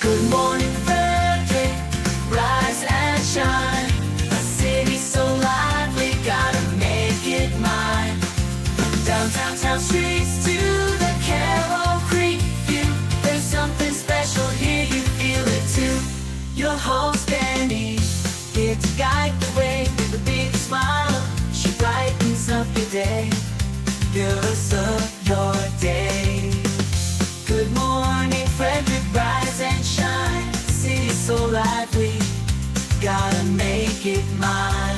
Good morning, Frederick, rise and shine. A city so lively, gotta make it mine. From downtown town streets to the Carroll Creek view, there's something special here, you feel it too. Your host Dani, here to guide the way with a big smile. She brightens up your day, girls of your day. Good morning, Frederick, rise and shine. City's so lively, gotta make it mine.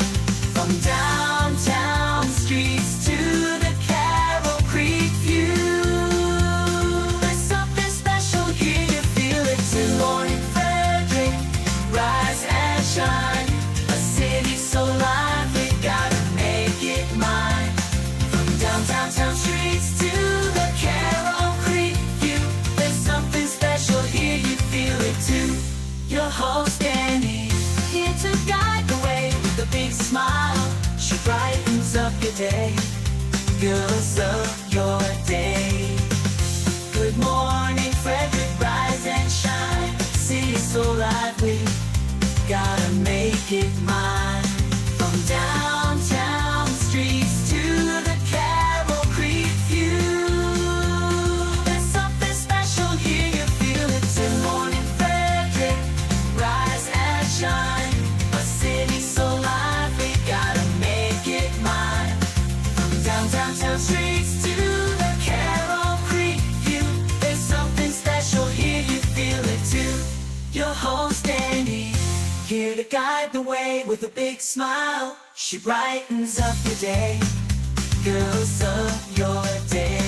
From downtown streets to the Carroll Creek view, there's something special here, you feel it too. Good morning, Frederick, rise and shine. A city so lively, gotta make it mine. From downtown streets to the Carroll Creek view, there's something special here, you feel it too. Your host Dani, here to guide the way with a big smile. She brightens up your day, girls of your day. Good morning, Frederick, rise and shine. City's so lively, gotta make it mine. From downtown streets to the Carroll Creek view, there's something special here, you feel it too. Good morning, Frederick, rise and shine. A city so lively, gotta make it mine. From downtown streets to the Carroll Creek view, there's something special here, you feel it too. Your host Dani, here to guide the way with a big smile. She brightens up your day, girls of your day.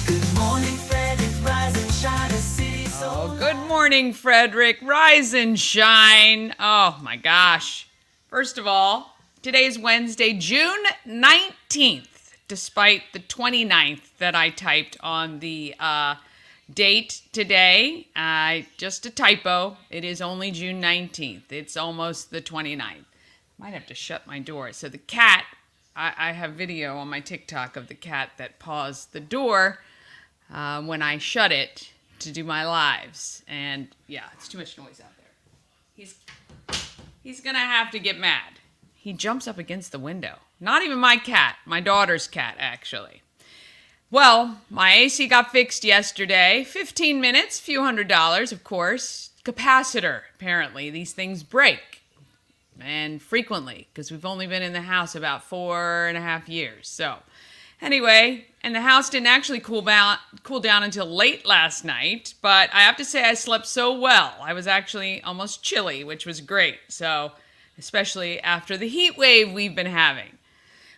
Good morning, Frederick, rise and shine. A city so Good morning, Frederick. Rise and shine. Oh my gosh. First of all, today's Wednesday, June 19th, despite the 29th that I typed on the date today. Just a typo. It is only June 19th. It's almost the 29th. Might have to shut my door. So the cat, I have video on my TikTok of the cat that paused the door when I shut it to do my lives. And yeah, it's too much noise out there. He's gonna have to get mad. He jumps up against the window. Not even my cat, my daughter's cat, actually. Well, my AC got fixed yesterday. 15 minutes, few $100s, of course. Capacitor, apparently. These things break. And frequently, because we've only been in the house about 4.5 years. So, anyway, and the house didn't actually cool down until late last night. But I have to say I slept so well. I was actually almost chilly, which was great. So, especially after the heat wave we've been having.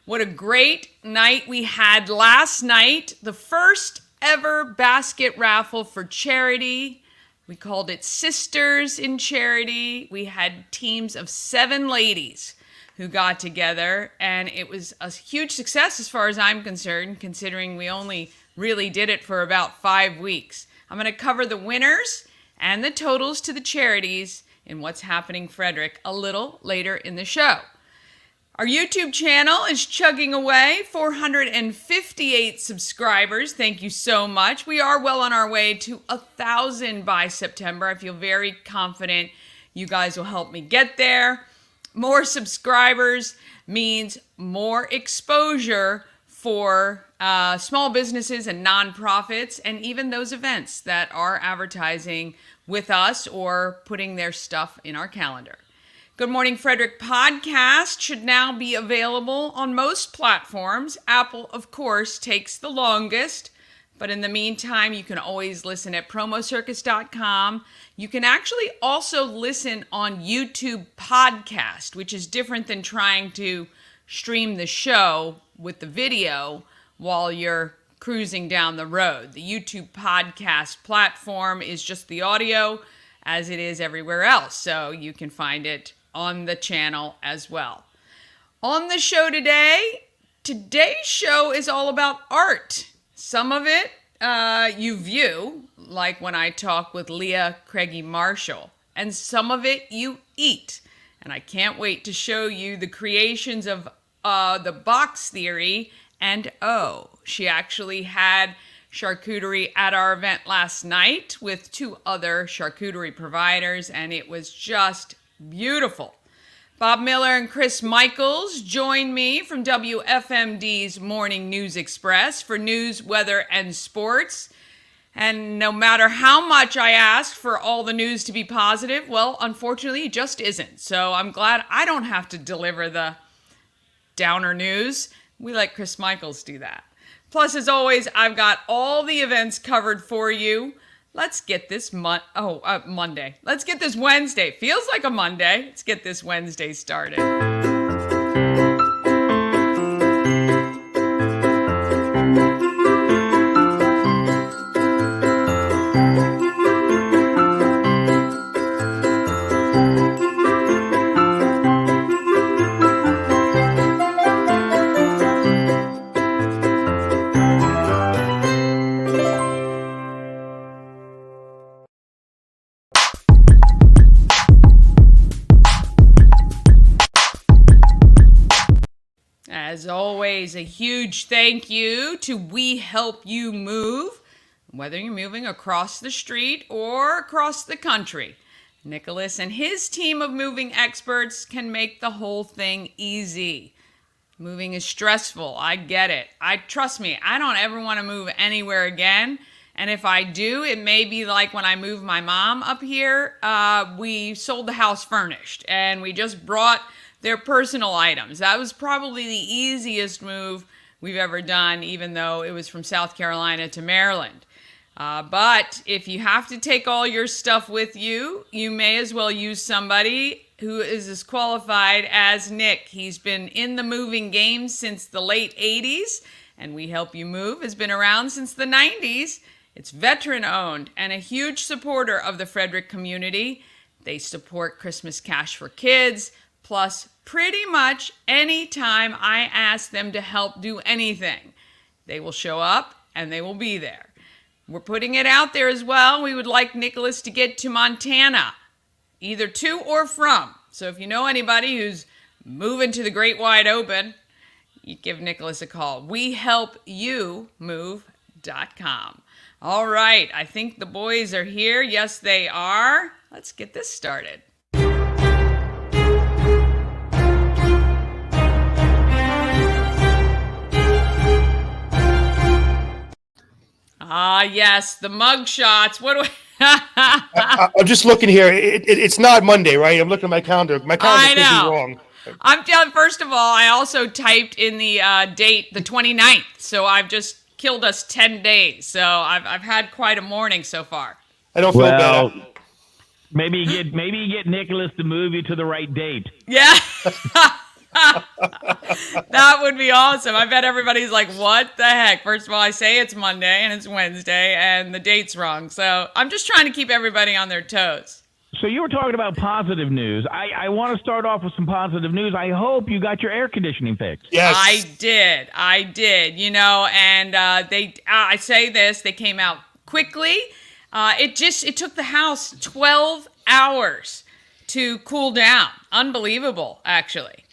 What a great night we had last night. The first ever basket raffle for charity. We called it Sisters in Charity. We had teams of 7 ladies who got together, and it was a huge success as far as I'm concerned, considering we only really did it for about 5 weeks. I'm going to cover the winners and the totals to the charities in What's Happening Frederick a little later in the show. Our YouTube channel is chugging away, 458 subscribers. Thank you so much. We are well on our way to 1,000 by September. I feel very confident you guys will help me get there. More subscribers means more exposure for small businesses and nonprofits, and even those events that are advertising with us or putting their stuff in our calendar. Good Morning Frederick podcast should now be available on most platforms. Apple, of course, takes the longest, but in the meantime, you can always listen at promocircus.com. You can actually also listen on YouTube podcast, which is different than trying to stream the show with the video while you're cruising down the road. The YouTube podcast platform is just the audio, as it is everywhere else, so you can find it on the channel as well. On the show today's show is all about art. Some of it you view, like when I talk with Lea Craigie-Marshall, and some of it you eat. And I can't wait to show you the creations of the box theory. And she actually had charcuterie at our event last night with 2 other charcuterie providers, and it was just beautiful. Bob Miller and Chris Michaels join me from WFMD's Morning News Express for news, weather, and sports. And no matter how much I ask for all the news to be positive, well, unfortunately, it just isn't. So I'm glad I don't have to deliver the downer news. We let Chris Michaels do that. Plus, as always, I've got all the events covered for you. Let's get this Monday. Let's get this Wednesday. Feels like a Monday. Let's get this Wednesday started. As always, a huge thank you to We Help You Move, whether you're moving across the street or across the country. Nicholas and his team of moving experts can make the whole thing easy. Moving is stressful. I get it. Trust me, I don't ever want to move anywhere again. And if I do, it may be like when I moved my mom up here. We sold the house furnished, and we just brought their personal items. That was probably the easiest move we've ever done, even though it was from South Carolina to Maryland. But if you have to take all your stuff with you, you may as well use somebody who is as qualified as Nick. He's been in the moving game since the late 80s, and We Help You Move has been around since the 90s. It's veteran-owned and a huge supporter of the Frederick community. They support Christmas Cash for Kids, plus pretty much any time I ask them to help do anything, they will show up and they will be there. We're putting it out there as well. We would like Nicholas to get to Montana, either to or from. So if you know anybody who's moving to the great wide open, you give Nicholas a call. WeHelpYouMove.com. All right, I think the boys are here. Yes, they are. Let's get this started. Ah, yes, the mug shots. What do we... I'm just looking here. It's not Monday, right? I'm looking at my calendar. My calendar could be wrong. I'm telling. First of all, I also typed in the date, the 29th. So I've just killed us 10 days. So I've had quite a morning so far. I don't feel bad. Maybe you get Nicholas to move you to the right date. Yeah. That would be awesome. I bet everybody's like, what the heck? First of all, I say it's Monday and it's Wednesday and the date's wrong. So I'm just trying to keep everybody on their toes. So you were talking about positive news. I want to start off with some positive news. I hope you got your air conditioning fixed. Yes. I did, you know, and I say this, they came out quickly. It took the house 12 hours to cool down. Unbelievable, actually.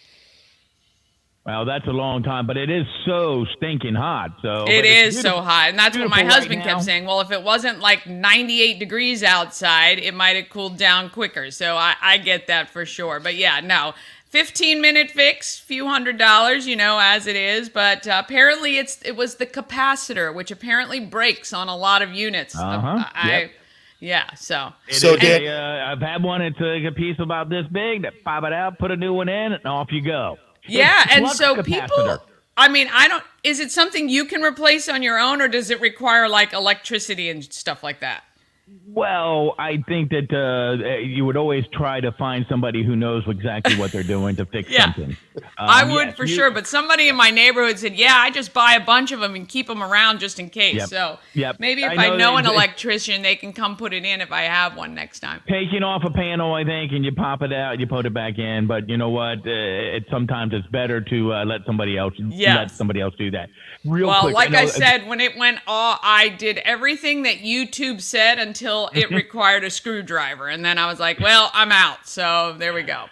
Well, that's a long time, but it is so stinking hot. So it is so hot, and that's what my husband right now. kept saying. Well, if it wasn't like 98 degrees outside, it might have cooled down quicker. So I get that for sure. But yeah, no, 15-minute fix, few $100s, you know, as it is. But apparently it was the capacitor, which apparently breaks on a lot of units. Yep. Yeah, so. I've had one. It's a piece about this big. That pop it out, put a new one in, and off you go. Yeah, and so capacitor. people, I mean, is it something you can replace on your own, or does it require like electricity and stuff like that? Well, I think that you would always try to find somebody who knows exactly what they're doing to fix something. I would for sure, but somebody in my neighborhood said, yeah, I just buy a bunch of them and keep them around just in case. Yep. So Yep. maybe if I know an electrician, they can come put it in if I have one next time. Taking off a panel, I think, and you pop it out, you put it back in. But you know what? Sometimes it's better to let somebody else do that. Real well, quick, like I said, when it went off, I did everything that YouTube said until it required a screwdriver. And then I was like, well, I'm out. So there we go.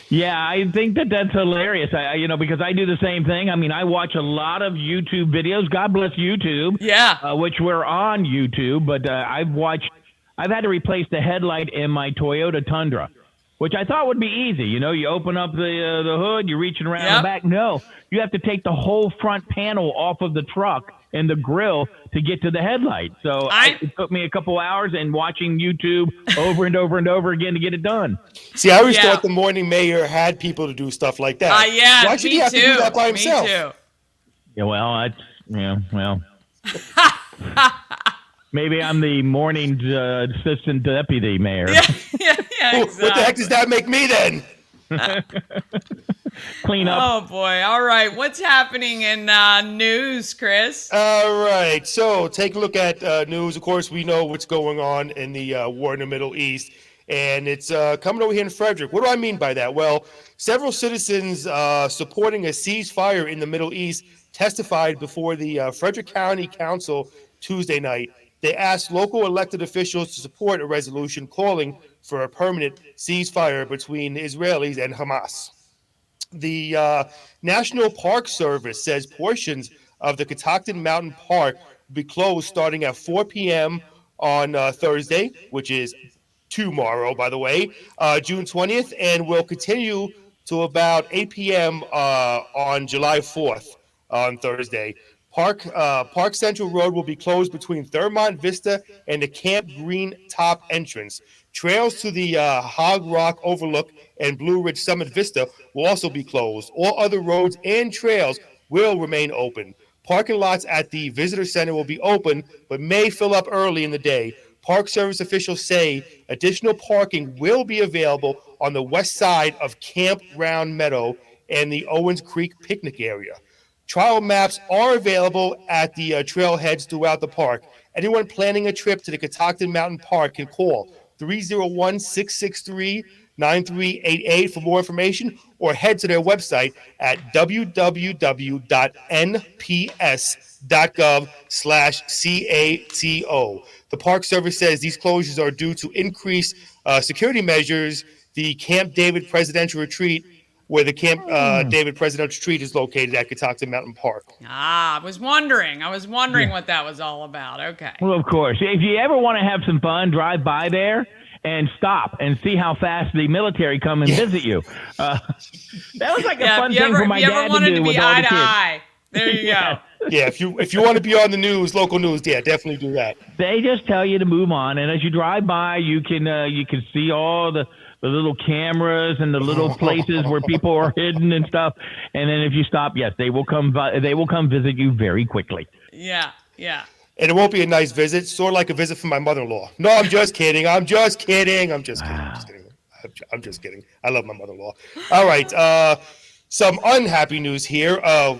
Yeah, I think that's hilarious. Because I do the same thing. I mean, I watch a lot of YouTube videos. God bless YouTube. Yeah. Which we're on YouTube, but I've had to replace the headlight in my Toyota Tundra, which I thought would be easy. You open up the hood, you're reaching around the back. No, you have to take the whole front panel off of the truck and the grill to get to the headlight. So it took me a couple hours and watching YouTube over and over and over again to get it done. See, I always thought the morning mayor had people to do stuff like that. Yeah, why should he have to do that by himself? Me too. Yeah, well. Maybe I'm the morning assistant deputy mayor. Yeah, exactly. What the heck does that make me then? Clean up. Oh, boy. All right. What's happening in news, Chris? All right. So take a look at news. Of course, we know what's going on in the war in the Middle East. And it's coming over here in Frederick. What do I mean by that? Well, several citizens supporting a ceasefire in the Middle East testified before the Frederick County Council Tuesday night. They asked local elected officials to support a resolution calling for a permanent ceasefire between the Israelis and Hamas. The National Park Service says portions of the Catoctin Mountain Park will be closed starting at 4 p.m. on Thursday, which is tomorrow, by the way, June 20th, and will continue to about 8 p.m. On July 4th on Thursday. Park Central Road will be closed between Thurmont Vista and the Camp Green Top entrance. Trails to the Hog Rock Overlook and Blue Ridge Summit Vista will also be closed. All other roads and trails will remain open. Parking lots at the Visitor Center will be open, but may fill up early in the day. Park Service officials say additional parking will be available on the west side of Camp Round Meadow and the Owens Creek picnic area. Trial maps are available at the trailheads throughout the park. Anyone planning a trip to the Catoctin Mountain Park can call 301-663-9388 for more information, or head to their website at www.nps.gov/CATO. The Park Service says these closures are due to increased security measures. The Camp David Presidential Retreat, where the Camp David Presidential Retreat is located at Catoctin Mountain Park. I was wondering what that was all about. Okay. Well, of course. If you ever want to have some fun, drive by there and stop and see how fast the military come and visit you. That was like a fun thing for my dad to do with all the kids. Eye. There you go. Yeah, if you want to be on the news, local news, definitely do that. They just tell you to move on, and as you drive by, you can see all the little cameras and the little places where people are hidden and stuff. And then if you stop, yes, they will come visit you very quickly. Yeah. And it won't be a nice visit, sort of like a visit from my mother-in-law. No, I'm just kidding. I'm just kidding. I love my mother-in-law. All right. Some unhappy news here. A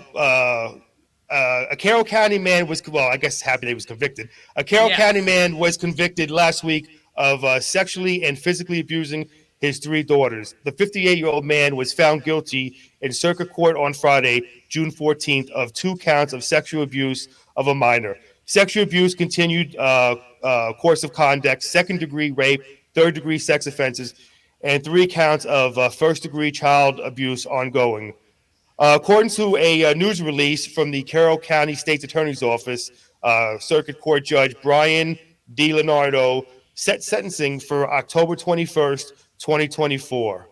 Carroll County man was, I guess happy that he was convicted. A Carroll County man was convicted last week of sexually and physically abusing his three daughters. The 58-year-old man was found guilty in circuit court on Friday, June 14th, of 2 counts of sexual abuse of a minor. Sexual abuse, continued course of conduct, second-degree rape, third-degree sex offenses, and 3 counts of first-degree child abuse ongoing. According to a news release from the Carroll County State's Attorney's Office, Circuit Court Judge Brian DiLeonardo set sentencing for October 21st, 2024.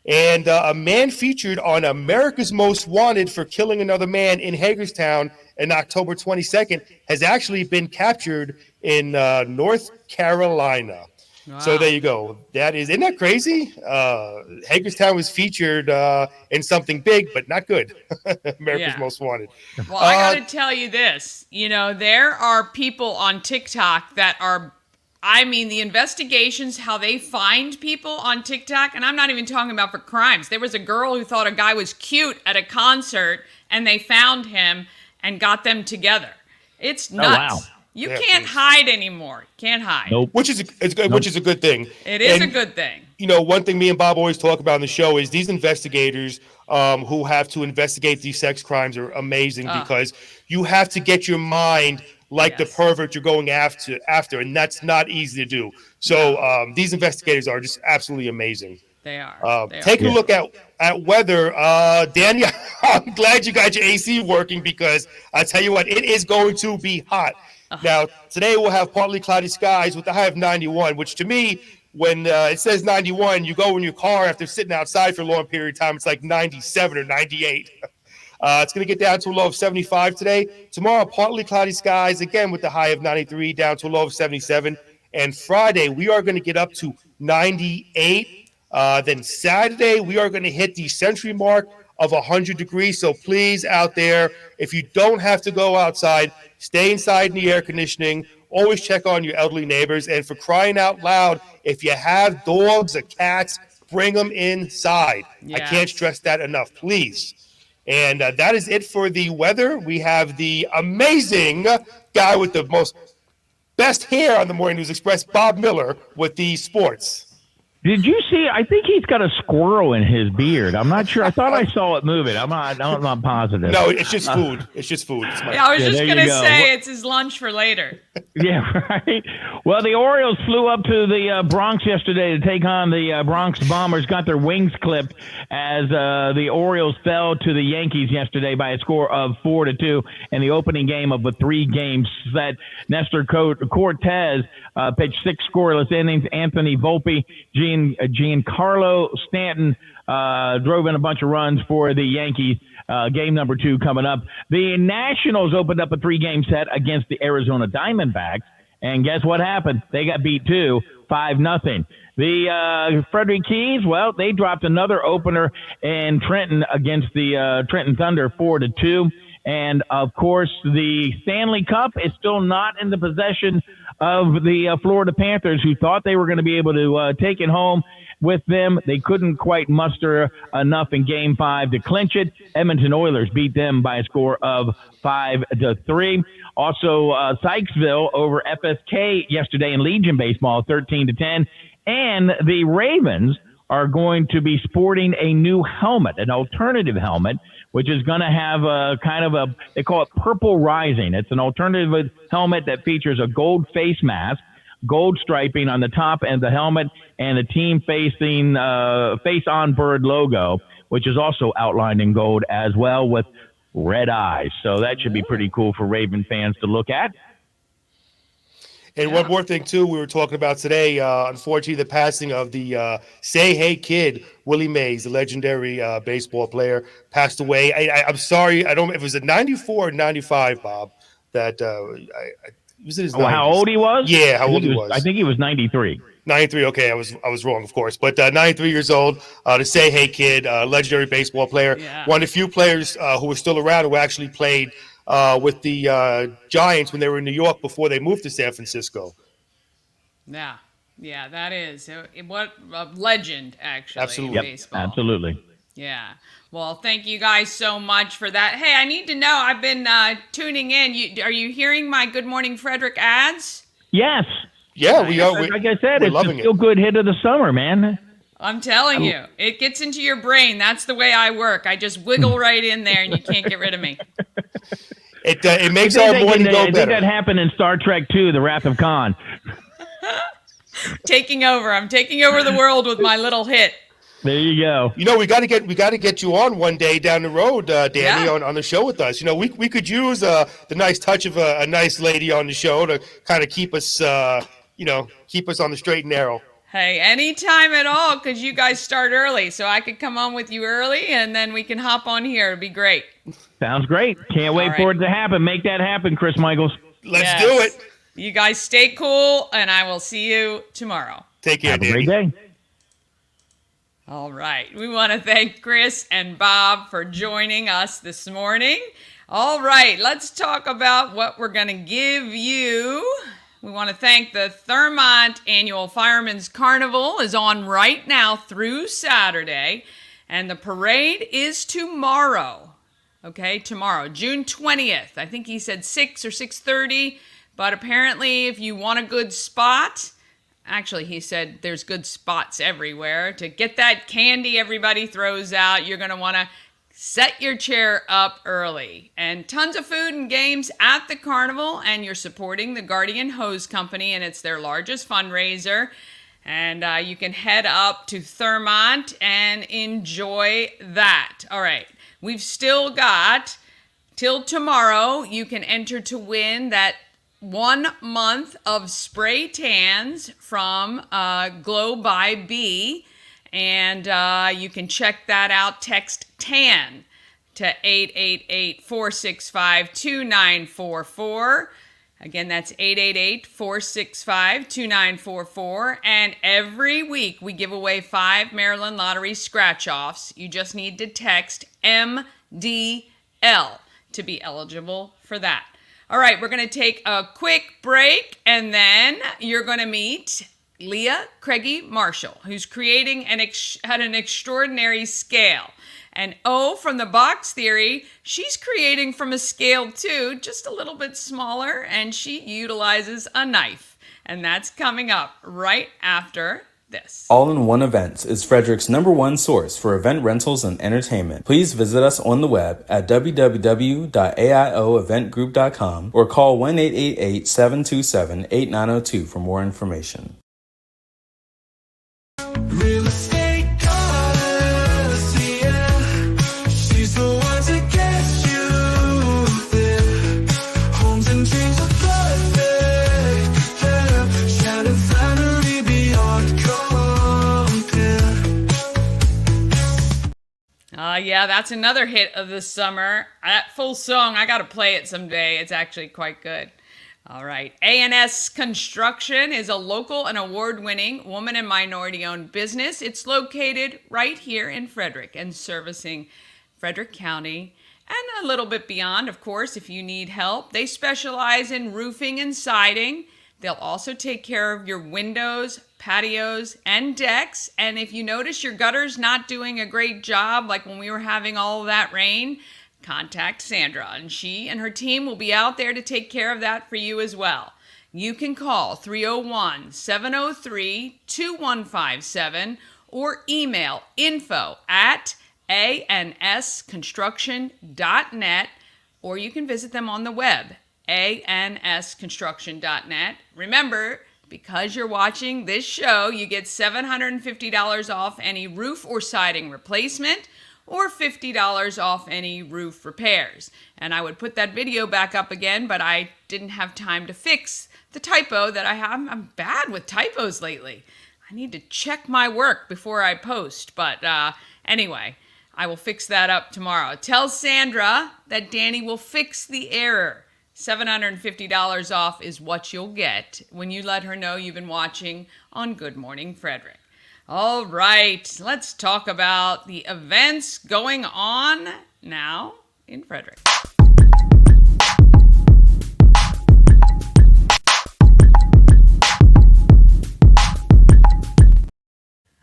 And a man featured on America's Most Wanted for killing another man in Hagerstown on October 22nd has actually been captured in North Carolina. Wow. So there you go. Isn't that crazy? Hagerstown was featured in something big, but not good. America's Most Wanted. Well, I got to tell you this. There are people on TikTok that are, the investigations, how they find people on TikTok, and I'm not even talking about for crimes. There was a girl who thought a guy was cute at a concert, and they found him and got them together. It's nuts. Oh, wow. You can't hide anymore. Can't hide. Nope. Which is a good thing. It is a good thing. One thing me and Bob always talk about on the show is these investigators who have to investigate these sex crimes are amazing because you have to get your mind like the pervert you're going after, and that's not easy to do. So these investigators are just absolutely amazing. They are. Taking a look at weather, Dani, I'm glad you got your AC working because I tell you what, it is going to be hot. Now, today we'll have partly cloudy skies with a high of 91, which to me, when it says 91, you go in your car after sitting outside for a long period of time, it's like 97 or 98. It's going to get down to a low of 75 today. Tomorrow, partly cloudy skies, again with the high of 93, down to a low of 77. And Friday, we are going to get up to 98. Then Saturday, we are going to hit the century mark of 100 degrees. So please, out there, if you don't have to go outside, stay inside in the air conditioning. Always check on your elderly neighbors. And for crying out loud, if you have dogs or cats, bring them inside. Yes. I can't stress that enough, please. And that is it for the weather. We have the amazing guy with the best hair on the Morning News Express, Bob Miller, with the sports. Did you see? I think he's got a squirrel in his beard. I'm not sure. I thought I saw it moving. I'm not positive. No, it's just food. It's just food. I was just going to say it's his lunch for later. Yeah, right. Well, the Orioles flew up to the Bronx yesterday to take on the Bronx Bombers, got their wings clipped as the Orioles fell to the Yankees yesterday by a score of 4-2 in the opening game of a 3-game set. Nestor Cortez pitched 6 scoreless innings. Anthony Volpe, Giancarlo Stanton drove in a bunch of runs for the Yankees. Game number 2 coming up. The Nationals opened up a 3-game set against the Arizona Diamondbacks, and guess what happened? They got beat too, 5-0. The Frederick Keys, well, they dropped another opener in Trenton against the Trenton Thunder, 4-2. And, of course, the Stanley Cup is still not in the possession of the Florida Panthers, who thought they were going to be able to take it home with them. They couldn't quite muster enough in Game 5 to clinch it. Edmonton Oilers beat them by a score of 5-3. Also, Sykesville over FSK yesterday in Legion Baseball, 13-10. And the Ravens are going to be sporting a new helmet, an alternative helmet, which is going to have a kind of they call it Purple Rising. It's an alternative helmet that features a gold face mask, gold striping on the top and the helmet, and a team facing face-on bird logo, which is also outlined in gold as well with red eyes. So that should be pretty cool for Raven fans to look at. And one more thing, too, we were talking about today, unfortunately, the passing of the Say Hey Kid, Willie Mays, the legendary baseball player, passed away. I'm sorry, I don't know if it was at 94 or 95, Bob, that was in his 90s. How old he was? Yeah, how old he was. I think he was 93. 93, okay, I was wrong, of course. But 93 years old, the Say Hey Kid, legendary baseball player, one of the few players who was still around who actually played with the Giants when they were in New York before they moved to San Francisco. Yeah, that is. What a legend, actually. Absolutely. In baseball. Yep, absolutely. Yeah. Well, thank you guys so much for that. Hey, I need to know, I've been tuning in. Are you hearing my Good Morning Frederick ads? Yes. Yeah, we are. Like I said, it's a feel-good hit of the summer, man. I'm telling you, it gets into your brain. That's the way I work. I just wiggle right in there, and you can't get rid of me. It makes our morning go better. I think that happened in Star Trek II, The Wrath of Khan. Taking over. I'm taking over the world with my little hit. There you go. You know, we got to get you on one day down the road, Dani, on the show with us. You know, we could use the nice touch of a nice lady on the show to kind of keep us, keep us on the straight and narrow. Hey, anytime at all, because you guys start early, so I could come on with you early, and then we can hop on here. It'd be great. Sounds great. Can't wait for it to happen. Make that happen, Chris Michaels. Let's do it. You guys stay cool, and I will see you tomorrow. Take care, Have a great day. All right. We want to thank Chris and Bob for joining us this morning. All right. Let's talk about what we're going to give you. We want to thank the Thurmont Annual Fireman's Carnival is on right now through Saturday, and the parade is tomorrow. Okay, tomorrow, June 20th. I think he said 6 or 6:30, but apparently if you want a good spot, actually he said there's good spots everywhere. To get that candy everybody throws out, you're going to want to set your chair up early. And tons of food and games at the carnival, and you're supporting the Guardian Hose Company, and it's their largest fundraiser. And you can head up to Thurmont and enjoy that. All right, we've still got till tomorrow. You can enter to win that 1 month of spray tans from Glow by Bee. And you can check that out. Text TAN to 888-465-2944. Again, that's 888-465-2944. And every week we give away 5 Maryland Lottery scratch-offs. You just need to text MDL to be eligible for that. All right, we're going to take a quick break, and then you're going to meet Lea Craigie-Marshall, who's creating at an extraordinary scale. And from the box theory, she's creating from a scale too, just a little bit smaller, and she utilizes a knife. And that's coming up right after this. All-in-One Events is Frederick's #1 source for event rentals and entertainment. Please visit us on the web at www.aioeventgroup.com or call 1-888-727-8902 for more information. Real estate goddess, yeah. She's the one to get you there. Homes and dreams are perfect there. Shining finally beyond compare. Yeah, that's another hit of the summer. That full song, I got to play it someday. It's actually quite good. All right. A&S Construction is a local and award-winning woman and minority-owned business. It's located right here in Frederick and servicing Frederick County and a little bit beyond, of course, if you need help. They specialize in roofing and siding. They'll also take care of your windows, patios, and decks. And if you notice your gutter's not doing a great job, like when we were having all of that rain, contact Sandra, and she and her team will be out there to take care of that for you as well. You can call 301-703-2157 or email info@ansconstruction.net, or you can visit them on the web, ansconstruction.net. Remember, because you're watching this show, you get $750 off any roof or siding replacement, or $50 off any roof repairs. And I would put that video back up again, but I didn't have time to fix the typo that I have. I'm bad with typos lately. I need to check my work before I post. But anyway, I will fix that up tomorrow. Tell Sandra that Dani will fix the error. $750 off is what you'll get when you let her know you've been watching on Good Morning Frederick. All right, let's talk about the events going on now in Frederick.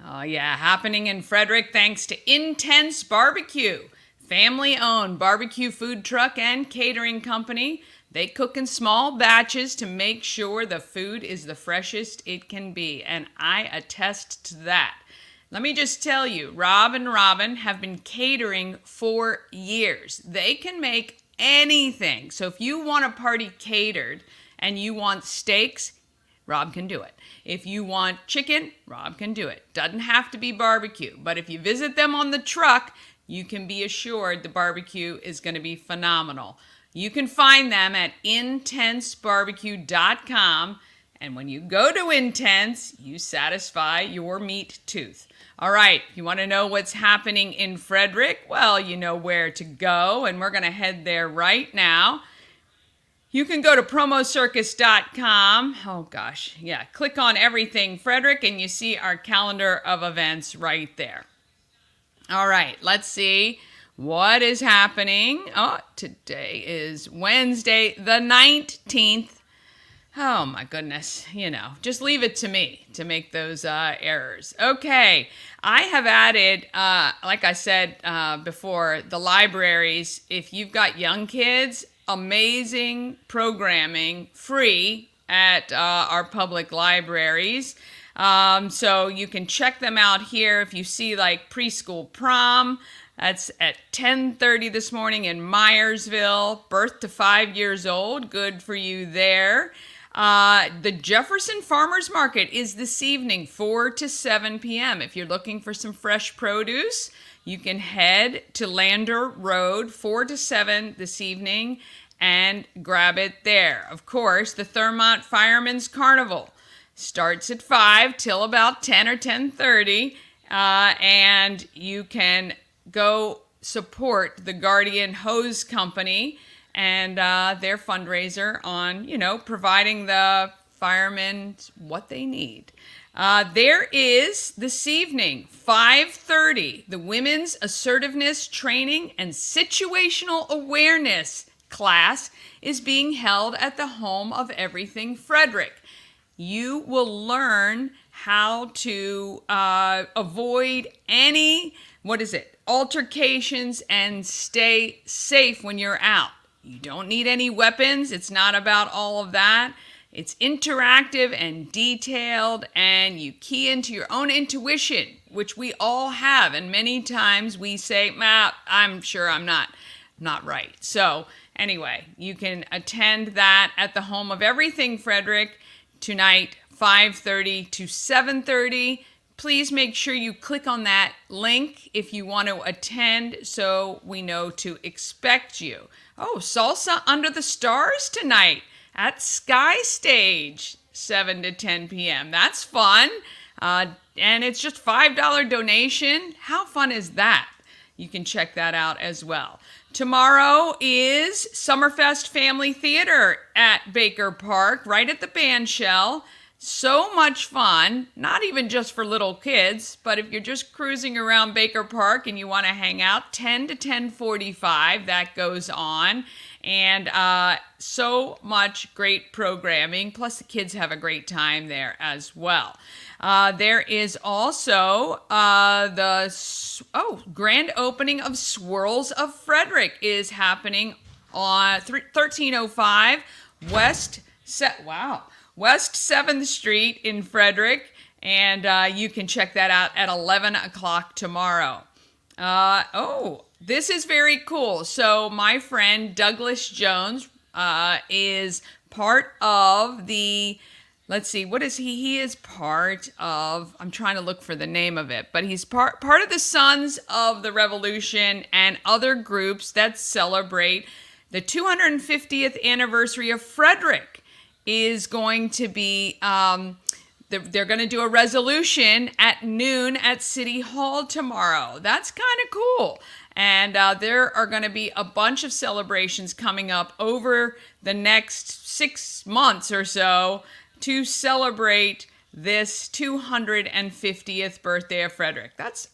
Oh yeah, happening in Frederick thanks to Intense Barbecue, family-owned barbecue food truck and catering company. They cook in small batches to make sure the food is the freshest it can be, and I attest to that. Let me just tell you, Rob and Robin have been catering for years. They can make anything. So if you want a party catered and you want steaks, Rob can do it. If you want chicken, Rob can do it. Doesn't have to be barbecue, but if you visit them on the truck, you can be assured the barbecue is going to be phenomenal. You can find them at intensebarbecue.com, and when you go to Intense, you satisfy your meat tooth. All right, you want to know what's happening in Frederick? Well, you know where to go, and we're going to head there right now. You can go to promocircus.com. Oh gosh, yeah, click on everything Frederick, and you see our calendar of events right there. All right, let's see what is happening. Oh, today is Wednesday, the 19th. Oh my goodness, just leave it to me to make those errors. Okay, I have added, like I said before, the libraries. If you've got young kids, amazing programming, free at our public libraries. So you can check them out here. If you see like preschool prom, that's at 10:30 this morning in Myersville. Birth to 5 years old, good for you there. The Jefferson Farmers Market is this evening, 4 to 7 p.m. If you're looking for some fresh produce, you can head to Lander Road, 4 to 7 this evening, and grab it there. Of course, the Thurmont Firemen's Carnival starts at 5 till about 10 or 10:30, and you can go support the Guardian Hose Company and their fundraiser on, providing the firemen what they need. There is this evening, 5:30, the Women's Assertiveness Training and Situational Awareness class is being held at the Home of Everything Frederick. You will learn how to avoid any, altercations and stay safe when you're out. You don't need any weapons. It's not about all of that. It's interactive and detailed, and you key into your own intuition, which we all have. And many times we say, I'm sure I'm not right. So anyway, you can attend that at the Home of Everything Frederick tonight, 5:30 to 7:30. Please make sure you click on that link if you want to attend so we know to expect you. Oh, Salsa Under the Stars tonight at Sky Stage, 7 to 10 p.m. That's fun. And it's just $5 donation. How fun is that? You can check that out as well. Tomorrow is Summerfest Family Theater at Baker Park, right at the bandshell. So much fun, not even just for little kids, but if you're just cruising around Baker Park and you want to hang out, 10 to 10:45, that goes on. And so much great programming, plus the kids have a great time there as well. There is also the grand opening of Swirls of Frederick is happening on 1305 West 7th Street in Frederick, and you can check that out at 11 o'clock tomorrow. This is very cool. So my friend Douglas Jones is part of the, what is he? He is part of, I'm trying to look for the name of it, but he's part of the Sons of the Revolution and other groups that celebrate the 250th anniversary of Frederick. Is going to be, they're going to do a resolution at noon at City Hall tomorrow. That's kind of cool. And there are going to be a bunch of celebrations coming up over the next 6 months or so to celebrate this 250th birthday of Frederick. That's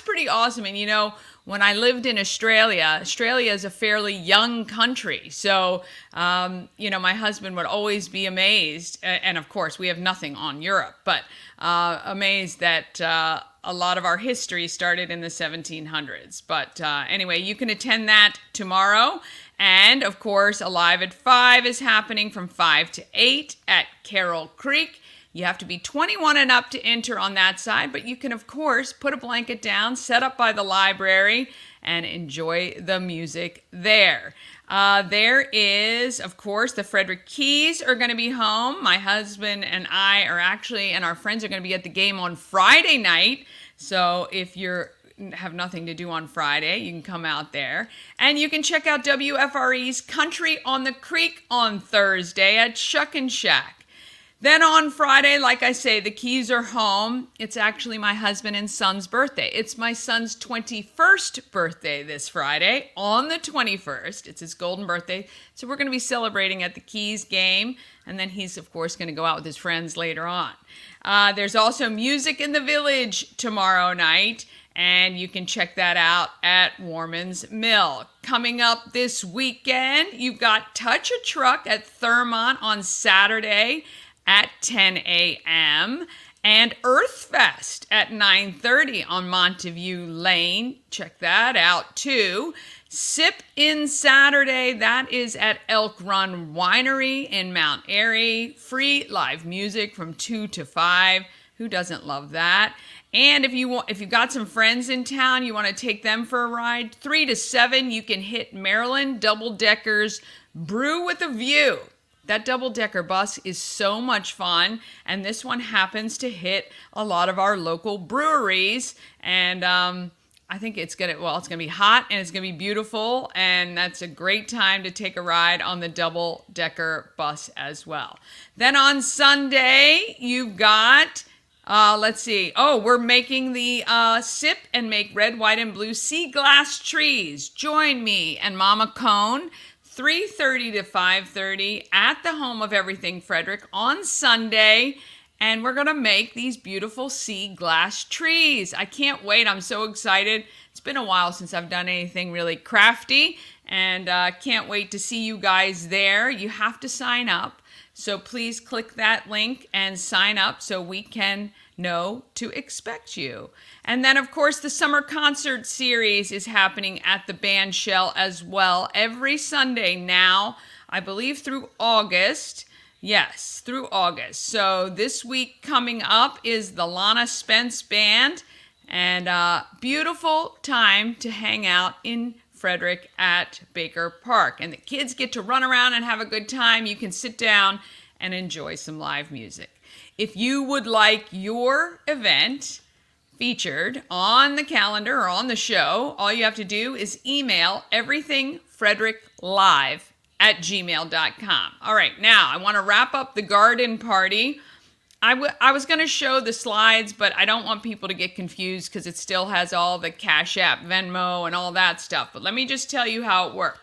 pretty awesome. And when I lived in Australia is a fairly young country. So, my husband would always be amazed. And of course, we have nothing on Europe, but amazed that a lot of our history started in the 1700s. But anyway, you can attend that tomorrow. And of course, Alive at 5 is happening from 5 to 8 at Carroll Creek. You have to be 21 and up to enter on that side, but you can, of course, put a blanket down, set up by the library, and enjoy the music there. There is, of course, the Frederick Keys are going to be home. My husband and I and our friends are going to be at the game on Friday night. So if you have nothing to do on Friday, you can come out there. And you can check out WFRE's Country on the Creek on Thursday at Shuck and Shack. Then on Friday, like I say, the Keys are home. It's actually my husband and son's birthday. It's my son's 21st birthday this Friday, on the 21st. It's his golden birthday. So we're going to be celebrating at the Keys game. And then he's, of course, going to go out with his friends later on. There's also Music in the Village tomorrow night. And you can check that out at Warman's Mill. Coming up this weekend, you've got Touch a Truck at Thurmont on Saturday at 10 a.m. and Earthfest at 9:30 on Monteview Lane. Check that out too. Sip In Saturday, that is at Elk Run Winery in Mount Airy. Free live music from 2 to 5. Who doesn't love that? And if you've got some friends in town, you want to take them for a ride, 3 to 7, you can hit Maryland Double Deckers Brew with a View. That double-decker bus is so much fun, and this one happens to hit a lot of our local breweries, and I think it's gonna be hot and it's gonna be beautiful, and that's a great time to take a ride on the double-decker bus as well. Then on Sunday, you've got, we're making the Sip and Make Red, White, and Blue Sea Glass Trees. Join me and Mama Cone, 3:30 to 5:30 at the Home of Everything Frederick on Sunday. And we're going to make these beautiful sea glass trees. I can't wait. I'm so excited. It's been a while since I've done anything really crafty. And can't wait to see you guys there. You have to sign up. So please click that link and sign up so we can know to expect you. And then, of course, the summer concert series is happening at the Band Shell as well every Sunday now, I believe through August. Yes, through August. So this week coming up is the Lana Spence Band, and beautiful time to hang out in Frederick at Baker Park. And the kids get to run around and have a good time. You can sit down and enjoy some live music. If you would like your event featured on the calendar or on the show, all you have to do is email everythingfredericklive@gmail.com. All right, now I want to wrap up the garden party. I was going to show the slides, but I don't want people to get confused because it still has all the Cash App, Venmo, and all that stuff. But let me just tell you how it worked.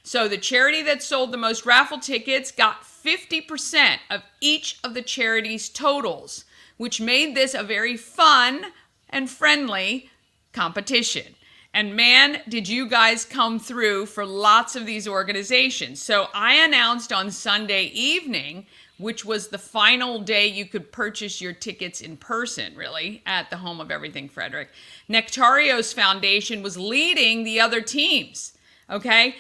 So the charity that sold the most raffle tickets got 50% of each of the charity's totals, which made this a very fun and friendly competition. And man, did you guys come through for lots of these organizations. So I announced on Sunday evening, which was the final day you could purchase your tickets in person, really, at the Home of Everything Frederick. Nectario's Foundation was leading the other teams, okay?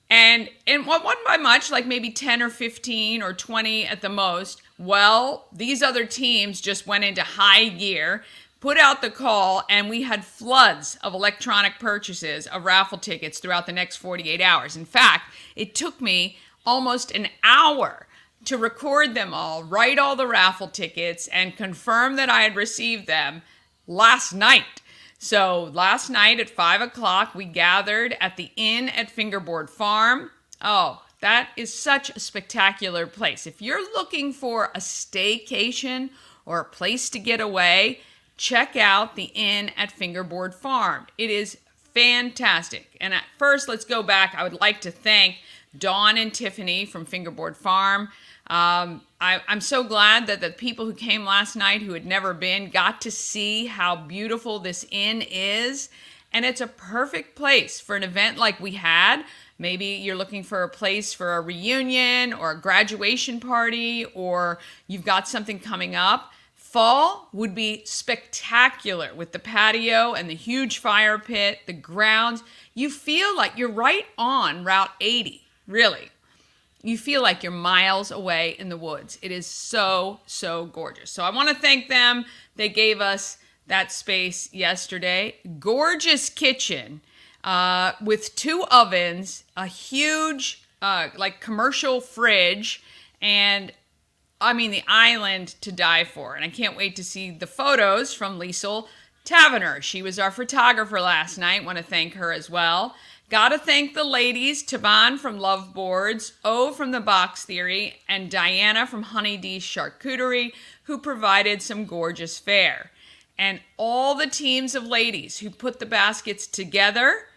And it wasn't by much, like maybe 10 or 15 or 20 at the most. Well, these other teams just went into high gear, put out the call, and we had floods of electronic purchases of raffle tickets throughout the next 48 hours. In fact, it took me almost an hour to record them all, write all the raffle tickets, and confirm that I had received them last night. So last night at 5 o'clock, we gathered at the inn at Fingerboard Farm. Oh, that is such a spectacular place. If you're looking for a staycation or a place to get away, check out the inn at Fingerboard Farm. It is fantastic. And at first, let's go back. I would like to thank Dawn and Tiffany from Fingerboard Farm. I'm so glad that the people who came last night who had never been got to see how beautiful this inn is. And it's a perfect place for an event like we had. Maybe you're looking for a place for a reunion or a graduation party, or you've got something coming up. Fall would be spectacular with the patio and the huge fire pit, the grounds. You feel like you're right on Route 80, really. You feel like you're miles away in the woods. It is so, so gorgeous. So I want to thank them. They gave us that space yesterday. Gorgeous kitchen with 2 ovens, a huge commercial fridge, and I mean the island to die for. And I can't wait to see the photos from Liesl Tavener. She was our photographer last night. Want to thank her as well. Got to thank the ladies, Taban from Love Boards, O from the Box Theory, and Diana from Honey D's Charcuterie, who provided some gorgeous fare. And all the teams of ladies who put the baskets together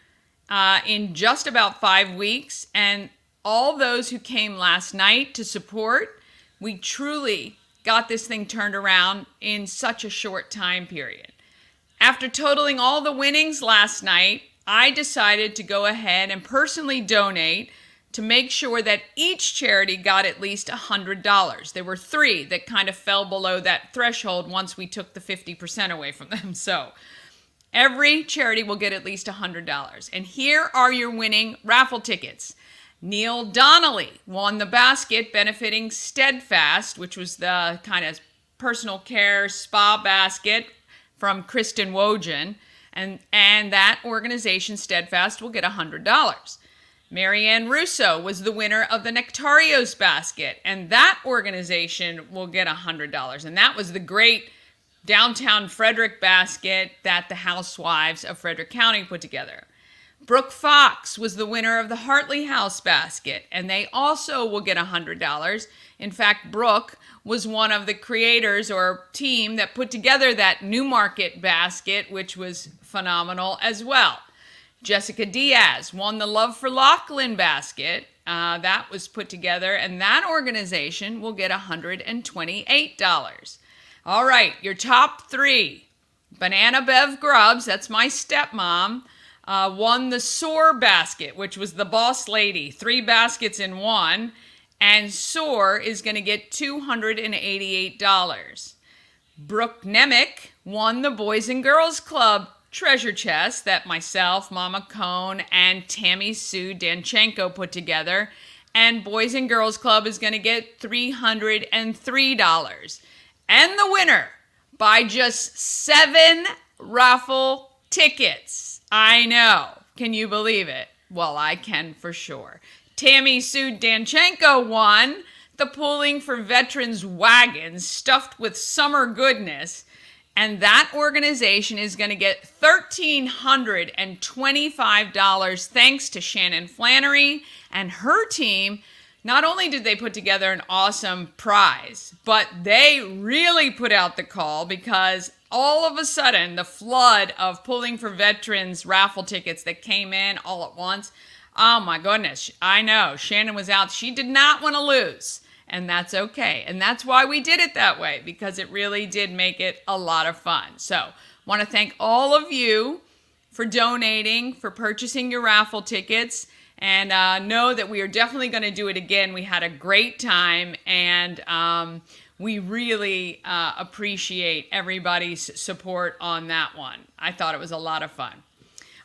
in just about 5 weeks, and all those who came last night to support. We truly got this thing turned around in such a short time period. After totaling all the winnings last night, I decided to go ahead and personally donate to make sure that each charity got at least $100. There were 3 that kind of fell below that threshold once we took the 50% away from them. So every charity will get at least $100. And here are your winning raffle tickets. Neil Donnelly won the basket benefiting Steadfast, which was the kind of personal care spa basket from Kristen Wojan. And that organization, Steadfast, will get $100. Marianne Russo was the winner of the Nectarios basket, and that organization will get $100. And that was the great downtown Frederick basket that the housewives of Frederick County put together. Brooke Fox was the winner of the Hartley House basket, and they also will get $100. In fact, Brooke was one of the creators or team that put together that Newmarket basket, which was phenomenal as well. Jessica Diaz won the Love for Lachlan basket. That was put together, and that organization will get $128. All right, your top three. Banana Bev Grubbs, that's my stepmom, won the Soar basket, which was the boss lady. 3 baskets in one. And Soar is going to get $288. Brooke Nemick won the Boys and Girls Club treasure chest that myself, Mama Cone, and Tammy Sue Danchenko put together. And Boys and Girls Club is going to get $303. And the winner, by just 7 raffle tickets. I know. Can you believe it? Well, I can for sure. Tammy Sue Danchenko won the Pooling for Veterans wagons stuffed with summer goodness. And that organization is going to get $1,325 thanks to Shannon Flannery and her team. Not only did they put together an awesome prize, but they really put out the call because all of a sudden the flood of Pulling for Veterans raffle tickets that came in all at once. Oh my goodness. I know. Shannon was out. She did not want to lose. And that's okay. And that's why we did it that way, because it really did make it a lot of fun. So, want to thank all of you for donating, for purchasing your raffle tickets, and know that we are definitely going to do it again. We had a great time, and we really appreciate everybody's support on that one. I thought it was a lot of fun.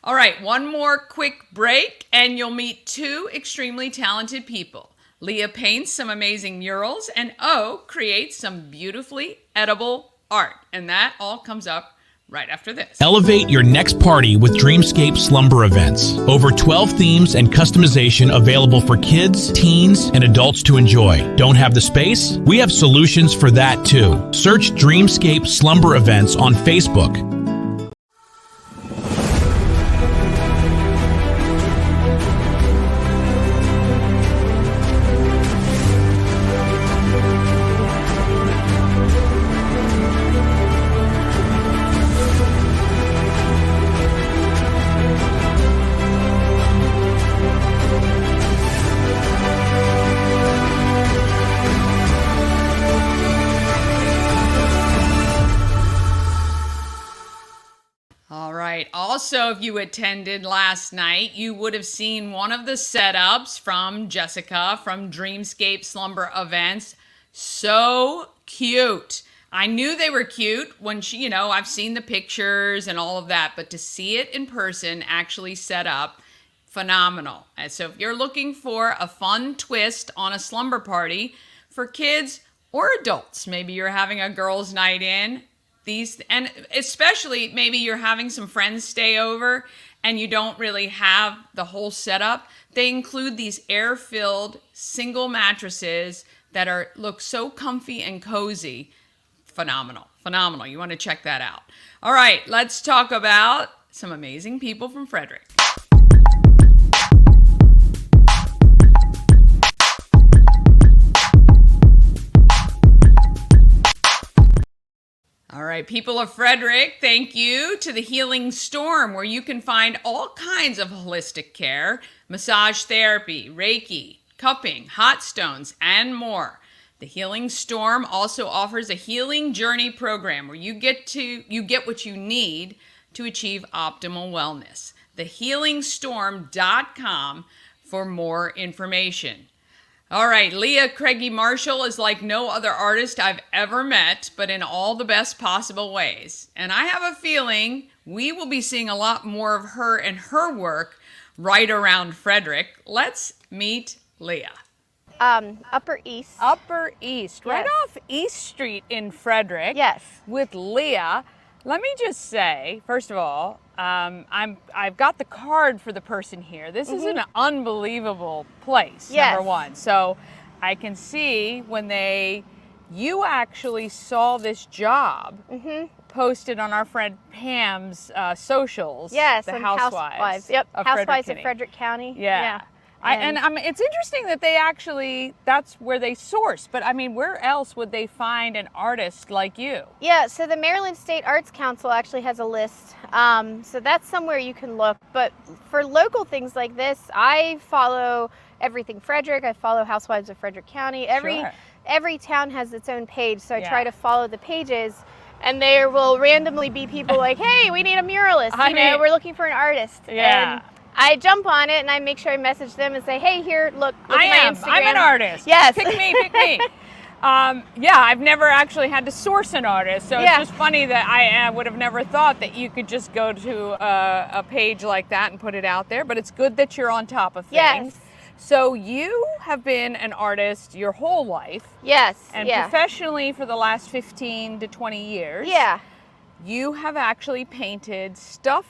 All right, one more quick break, and you'll meet 2 extremely talented people. Lea paints some amazing murals, and O creates some beautifully edible art. And that all comes up right after this. Elevate your next party with Dreamscape Slumber Events. Over 12 themes and customization available for kids, teens, and adults to enjoy. Don't have the space? We have solutions for that too. Search Dreamscape Slumber Events on Facebook. Also, if you attended last night, you would have seen one of the setups from Jessica from Dreamscape Slumber Events. So cute. I knew they were cute when she, I've seen the pictures and all of that, but to see it in person, actually set up, phenomenal. And so if you're looking for a fun twist on a slumber party for kids or adults, maybe you're having a girls' night in, and especially maybe you're having some friends stay over and you don't really have the whole setup, they include these air-filled single mattresses that look so comfy and cozy. Phenomenal. You want to check that out. All right, let's talk about some amazing people from Frederick. All right, people of Frederick, thank you to the Healing Storm, where you can find all kinds of holistic care, massage therapy, Reiki, cupping, hot stones, and more. The Healing Storm also offers a healing journey program where you get what you need to achieve optimal wellness. TheHealingStorm.com for more information. All right, Lea Craigie-Marshall is like no other artist I've ever met, but in all the best possible ways. And I have a feeling we will be seeing a lot more of her and her work right around Frederick. Let's meet Lea. Upper East. Upper East, right Yes. off East Street in Frederick. Yes. With Lea. Let me just say, first of all, I've got the card for the person here. This is an unbelievable place, Yes. number one. So I can see when you actually saw this job posted on our friend Pam's socials. Yes, the and Housewives. Yep, of Housewives of County. Frederick County. Yeah. It's interesting that that's where they source, but I mean, where else would they find an artist like you? Yeah, so the Maryland State Arts Council actually has a list. So that's somewhere you can look. But for local things like this, I follow Everything Frederick. I follow Housewives of Frederick County. Every town has its own page, so I try to follow the pages. And there will randomly be people like, hey, we need a muralist. We're looking for an artist. Yeah. And I jump on it and I make sure I message them and say, hey, here, look at my Instagram. I'm an artist. Yes. Pick me. I've never actually had to source an artist, so it's just funny that I would have never thought that you could just go to a page like that and put it out there, but it's good that you're on top of things. Yes. So you have been an artist your whole life. Yes. And professionally for the last 15 to 20 years. Yeah. You have actually painted stuff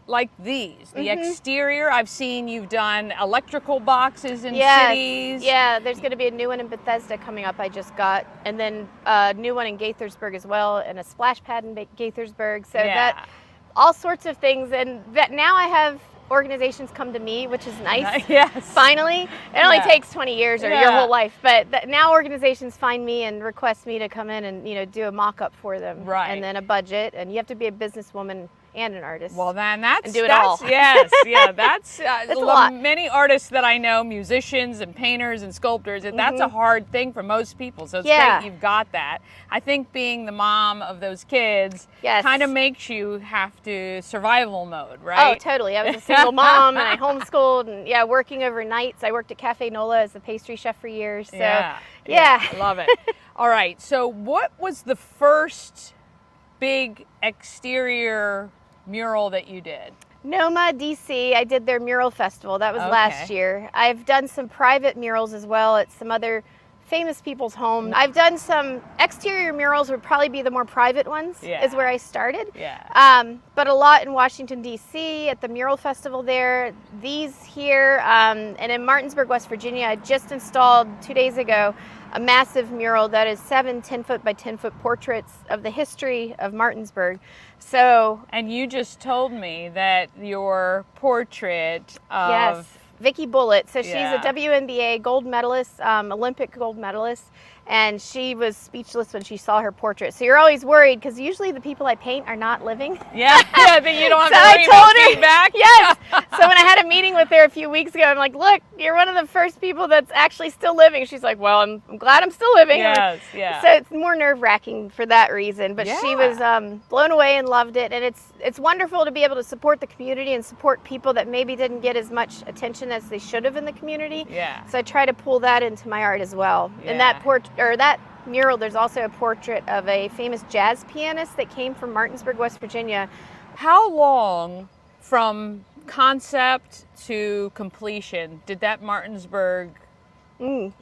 like these. The exterior, I've seen you've done electrical boxes in cities. Yeah, there's going to be a new one in Bethesda coming up I just got, and then a new one in Gaithersburg as well, and a splash pad in Gaithersburg. So that, all sorts of things, and that now I have organizations come to me, which is nice. Yes. Finally. It only takes 20 years or your whole life, but now organizations find me and request me to come in and do a mock-up for them. Right. And then a budget, and you have to be a businesswoman and an artist. Well, then that's and do it all. Yes, that's a lot. Many artists that I know, musicians and painters and sculptors, that's a hard thing for most people. So it's great you've got that. I think being the mom of those kids kind of makes you have to survival mode, right? Oh, totally. I was a single mom and I homeschooled and working overnights. I worked at Cafe Nola as a pastry chef for years. So I love it. All right. So what was the first big exterior mural that you did? NOMA, DC. I did their mural festival. That was last year. I've done some private murals as well at some other famous people's homes. I've done some exterior murals, would probably be the more private ones, is where I started. But a lot in Washington, DC, at the mural festival there. These here, and in Martinsburg, West Virginia, I just installed 2 days ago a massive mural that is 7 10-foot by 10-foot portraits of the history of Martinsburg. So, and you just told me that your portrait of Vicki Bullitt. So she's a WNBA gold medalist, Olympic gold medalist, and she was speechless when she saw her portrait. So you're always worried because usually the people I paint are not living. Then you don't have so to worry about feedback. Yes. So when I had a meeting with her a few weeks ago, I'm like, look, you're one of the first people that's actually still living. She's like, well, I'm glad I'm still living. Yes, So it's more nerve-wracking for that reason. But she was blown away and loved it. And it's wonderful to be able to support the community and support people that maybe didn't get as much attention as they should have in the community. So I try to pull that into my art as well. And that mural, there's also a portrait of a famous jazz pianist that came from Martinsburg, West Virginia. How long from concept to completion did that Martinsburg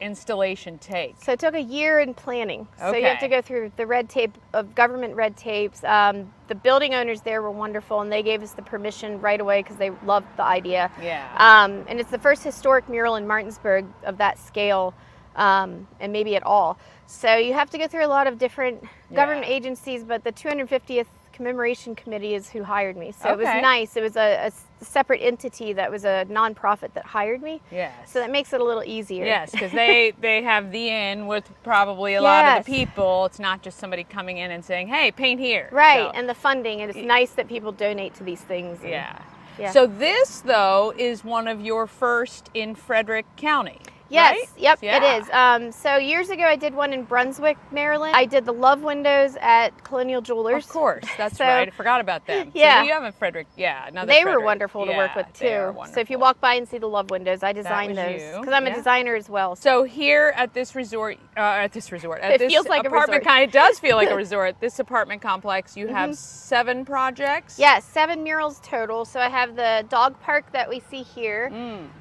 installation take? So it took a year in planning. So you have to go through the red tape of government red tapes. The building owners there were wonderful, and they gave us the permission right away because they loved the idea. And it's the first historic mural in Martinsburg of that scale, and maybe at all. So you have to go through a lot of different government agencies, but the 250th Commemoration Committee is who hired me. So it was nice. It was a separate entity that was a nonprofit that hired me. So that makes it a little easier. Because they have the in with probably a lot of the people. It's not just somebody coming in and saying, hey, paint here. Right, and the funding. And it's nice that people donate to these things. So this, though, is one of your first in Frederick County. Yes, it is. So years ago, I did one in Brunswick, Maryland. I did the Love Windows at Colonial Jewelers. Of course, that's right. I forgot about them. So you have a Frederick, another They Frederick. were wonderful to work with, too. So if you walk by and see the Love Windows, I designed those. Because I'm a designer as well. So here at this resort, at this feels like apartment, kind of does feel like a resort. This apartment complex, you have 7 projects? Yes, 7 murals total. So I have the dog park that we see here.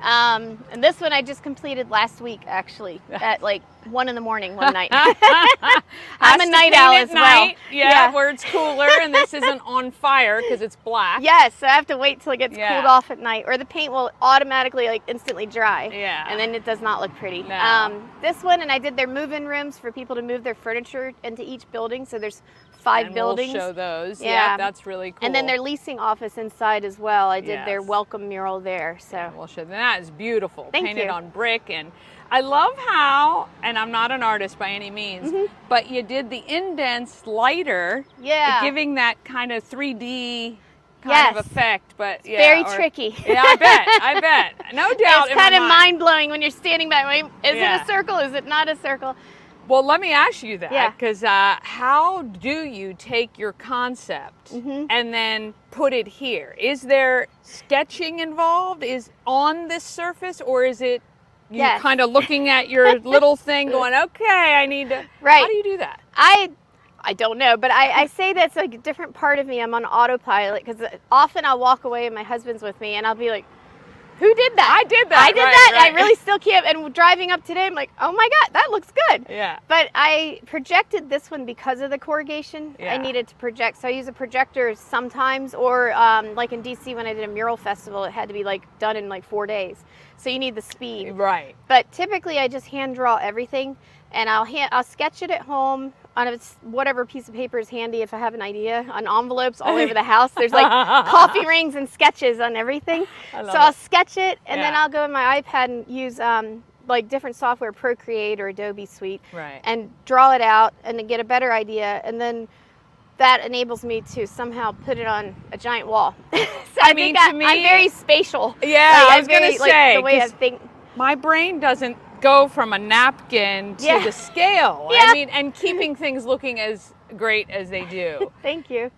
And this one I just completed last week, actually, at like 1 a.m. one night. I'm a night owl as well. Yeah, where it's cooler and this isn't on fire because it's black. Yes, so I have to wait till it gets cooled off at night, or the paint will automatically like instantly dry. Yeah. And then it does not look pretty. No. This one, and I did their move-in rooms for people to move their furniture into each building. So there's 5 buildings. We'll show those. Yeah, that's really cool. And then their leasing office inside as well. I did their welcome mural there. So we'll show them. That is beautiful. Thank Painted you. on brick. And I love how, and I'm not an artist by any means, but you did the indents lighter, giving that kind of 3D kind of effect. But very tricky. Yeah, I bet. No doubt. It's kind of mind-blowing when you're standing back. Is it a circle? Is it not a circle? Well, let me ask you that, because how do you take your concept and then put it here? Is there sketching involved? Is on this surface, or is it you kind of looking at your little thing going, okay, I need to, right. How do you do that? I don't know, but I say that's like a different part of me. I'm on autopilot, because often I'll walk away and my husband's with me and I'll be like, who did that? I did that. I really still can't. And driving up today, I'm like, oh my God, that looks good. Yeah. But I projected this one because of the corrugation. Yeah. I needed to project. So I use a projector sometimes, or like in DC when I did a mural festival, it had to be like done in like 4 days. So you need the speed. Right. But typically I just hand draw everything, and I'll sketch it at home on whatever piece of paper is handy if I have an idea, on envelopes all over the house. There's like coffee rings and sketches on everything. I'll sketch it, and then I'll go in my iPad and use like different software, Procreate or Adobe Suite, and draw it out and then get a better idea. And then that enables me to somehow put it on a giant wall. So I mean, to me, I'm very spatial. Yeah, I was going to say, the way I think. My brain doesn't go from a napkin to the scale. I mean, and keeping things looking as great as they do. Thank you.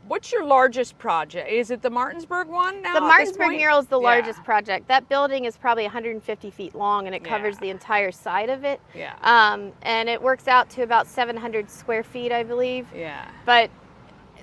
What's your largest project? Is it the Martinsburg one now? The Martinsburg mural is the largest project. That building is probably 150 feet long, and it covers the entire side of it. Yeah. And it works out to about 700 square feet, I believe. Yeah. But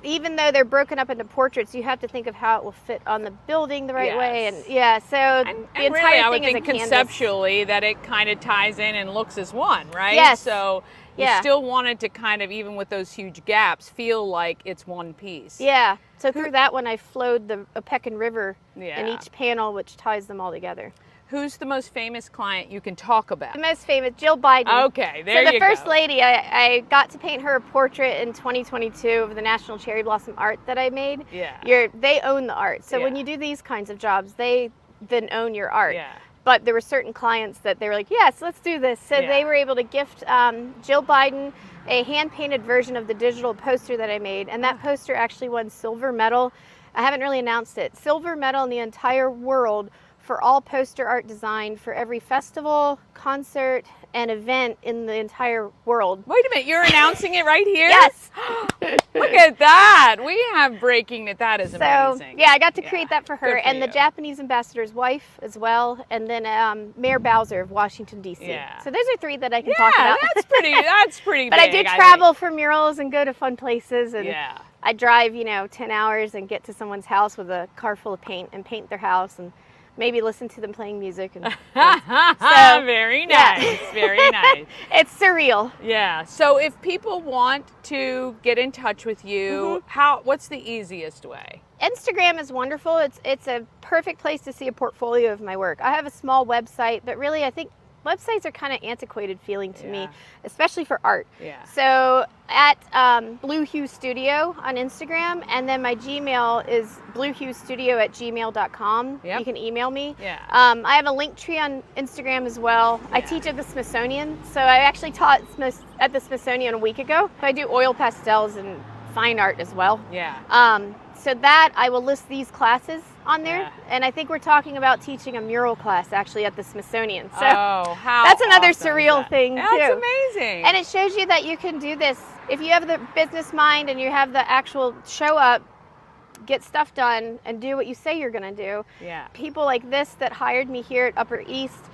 even though they're broken up into portraits, you have to think of how it will fit on the building the right way. And so the entire really, I would thing think is a conceptually that it kind of ties in and looks as one, right? Yes. So you still wanted to kind of, even with those huge gaps, feel like it's one piece. Yeah. So through that one, I flowed the Opequon River in each panel, which ties them all together. Who's the most famous client you can talk about? The most famous, Jill Biden. Okay, there you go. So the First Lady, I got to paint her a portrait in 2022 of the National Cherry Blossom art that I made. Yeah. They own the art. So when you do these kinds of jobs, they then own your art. Yeah. But there were certain clients that they were like, yes, let's do this. So they were able to gift Jill Biden a hand-painted version of the digital poster that I made. And that poster actually won silver medal. I haven't really announced it. Silver medal in the entire world for all poster art design for every festival, concert, and event in the entire world. Wait a minute, you're announcing it right here? Yes. Look at that. We have breaking it. That is amazing. Yeah, I got to create that for her, Good for and the you. Japanese ambassador's wife as well, and then Mayor Bowser of Washington, D.C. Yeah. So those are 3 that I can talk about. That's pretty But big, I do travel for murals and go to fun places, and Yeah. I drive, 10 hours and get to someone's house with a car full of paint and paint their house, and maybe listen to them playing music. And so, very nice, very nice. It's surreal. Yeah. So if people want to get in touch with you, what's the easiest way? Instagram is wonderful. It's a perfect place to see a portfolio of my work. I have a small website, but really I think websites are kind of antiquated feeling to me, especially for art. Yeah. So at Blue Hue Studio on Instagram, and then my Gmail is bluehuestudio@gmail.com. Yep. You can email me. Yeah. I have a link tree on Instagram as well. I teach at the Smithsonian, so I actually taught at the Smithsonian a week ago. I do oil pastels and fine art as well. Yeah. So that I will list these classes on there, and I think we're talking about teaching a mural class actually at the Smithsonian. So that's another surreal thing too. That's amazing. And it shows you that you can do this if you have the business mind and you have the actual show up, get stuff done, and do what you say you're going to do. Yeah. People like this that hired me here at Upper East,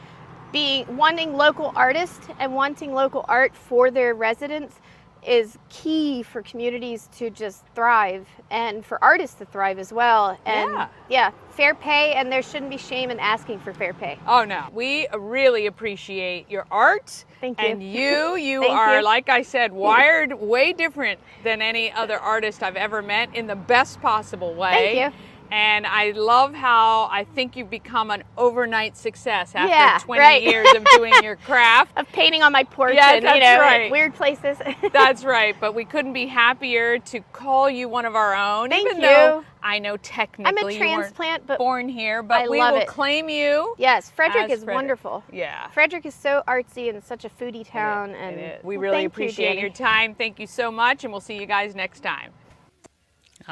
wanting local artists and wanting local art for their residents. is key for communities to just thrive and for artists to thrive as well. And yeah, fair pay, and there shouldn't be shame in asking for fair pay. Oh no, we really appreciate your art. Thank you. And you Thank are, you. like I said, wired way different than any other artist I've ever met in the best possible way. Thank you. And I love how I think you've become an overnight success after Yeah, 20 right. years of doing your craft. Of painting on my porch Yeah, and, that's right. weird places. That's right, but we couldn't be happier to call you one of our own. Thank even you. though I know technically I'm a you weren't transplant, but born here, but I we love will it. claim you. Yes, Frederick as is Frederick. wonderful. Yeah. Frederick is so artsy and such a foodie town. And We well, really thank you, appreciate Dani. your time. Thank you so much, and we'll see you guys next time.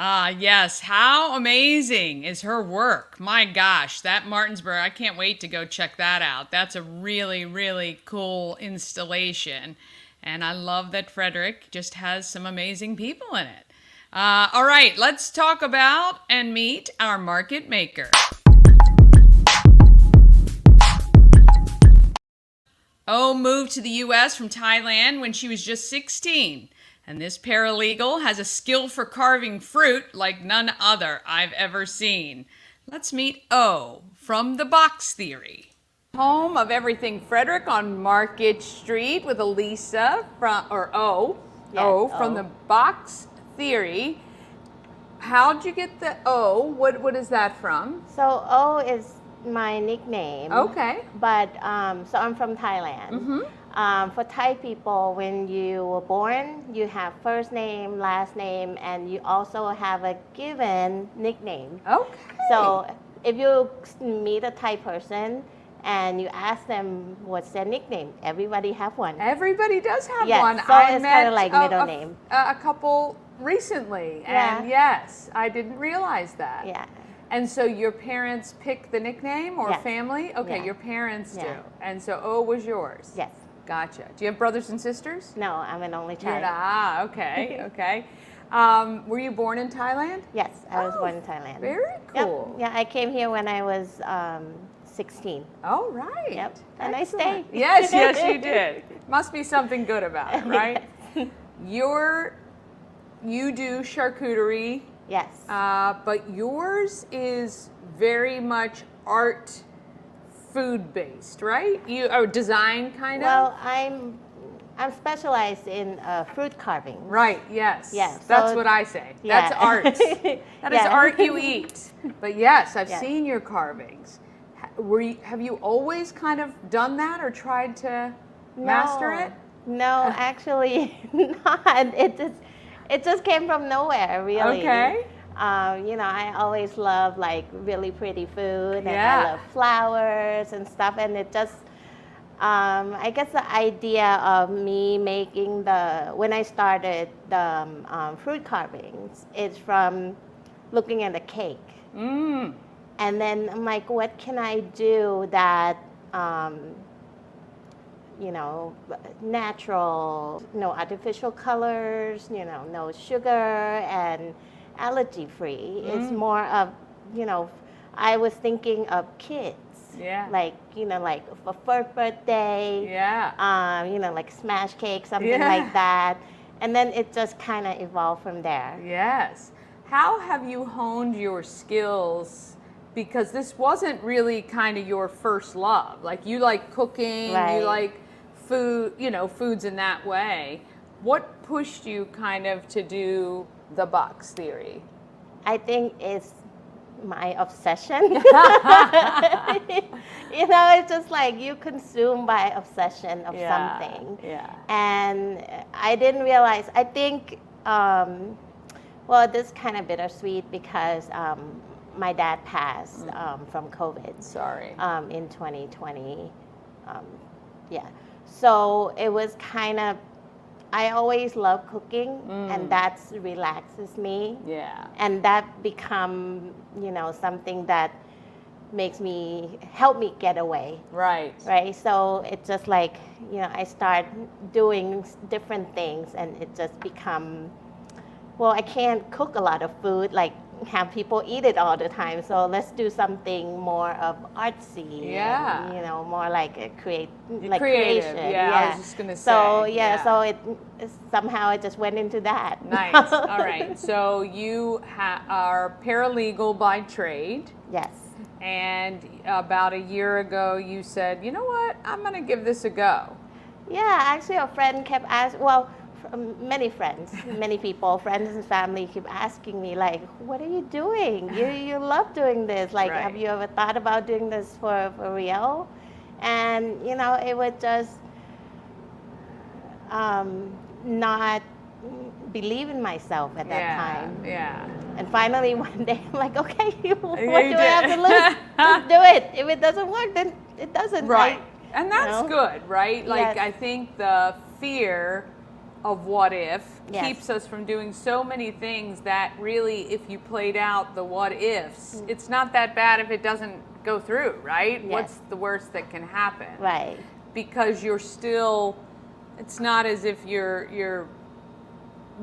Ah, yes. How amazing is her work? My gosh, that Martinsburg, I can't wait to go check that out. That's a really, really cool installation. And I love that Frederick just has some amazing people in it. All right, let's talk about and meet our market maker. Oh moved to the U.S. from Thailand when she was just 16. And this paralegal has a skill for carving fruit like none other I've ever seen. Let's meet O from the Box Theory. Home of everything Frederick on Market Street with Elisa from, or O, Yes, O from O. the Box Theory. How'd you get the O? What is that from? So O is my nickname. Okay. But so I'm from Thailand. Mm-hmm. For Thai people, when you were born, you have first name, last name, and you also have a given nickname. Okay. So if you meet a Thai person and you ask them what's their nickname, everybody have one. Everybody does have Yes, one. so I it's met kinda like middle name. a couple recently, Yeah. and yes, I didn't realize that. Yeah. And so your parents pick the nickname or Yes. family? Okay, Yeah. your parents do. Yeah. And so O was yours? Yes. Gotcha. Do you have brothers and sisters? No, I'm an only You're child. not. Ah, okay, okay. Were you born in Thailand? Yes, I was Oh, born in Thailand. Very Yep. cool. Yeah, I came here when I was 16. Oh, right. Yep. And I Excellent. stayed. Yes, yes, you did. Must be something good about it, right? You do charcuterie, Yes. but yours is very much art food based, right? Design kind of? Well, I'm specialized in fruit carving. Right, yes. Yes, That's so- what I say. Yeah. That's art. That is Yeah. art you eat. But yes, I've Yes. seen your carvings. Have you always kind of done that or tried to master it? No, actually not. It just came from nowhere, really. Okay. I always love like really pretty food, and Yeah. I love flowers and stuff, and it just. I guess the idea of me making when I started the fruit carvings is from looking at a cake. Mm. And then I'm like, what can I do that, natural, no artificial colors, no sugar and allergy free. It's more of, I was thinking of kids. Yeah. Like for first birthday. Yeah. Like smash cake, something Yeah. like that. And then it just kind of evolved from there. Yes. How have you honed your skills? Because this wasn't really kind of your first love. Like you like cooking, Right. you like food, foods in that way. What pushed you kind of to do the box theory? I think it's my obsession. It's just like you consumed by obsession of something. Yeah. And I didn't realize, I think, this is kind of bittersweet because my dad passed from COVID. Sorry. In 2020. So it was kind of, I always love cooking, and that relaxes me. Yeah. And that become, something that help me get away. Right. Right. So it's just like, I start doing different things, and it just become, I can't cook a lot of food like have people eat it all the time. So let's do something more of artsy. Yeah. And, you know, more like a creative. Creative. Creation. Yeah, I was just gonna say. So so somehow it just went into that. Nice. All right. So you are paralegal by trade. Yes. And about a year ago, you said, you know what, I'm going to give this a go. Yeah, actually a friend kept asking, well, many friends, many people, friends and family keep asking me, like, what are you doing? You love doing this. Like, Right. have you ever thought about doing this for real? And, you know, it would just not believe in myself at that time. Yeah. And finally one day I'm like, okay, what do You I did. have to lose? Just do it. If it doesn't work, then it doesn't. Right. And that's know? good, right? Like, Yes. I think the fear of what if Yes. keeps us from doing so many things that really, if you played out the what ifs, it's not that bad if it doesn't go through, right? Yes. What's the worst that can happen? Right. Because you're still, it's not as if you're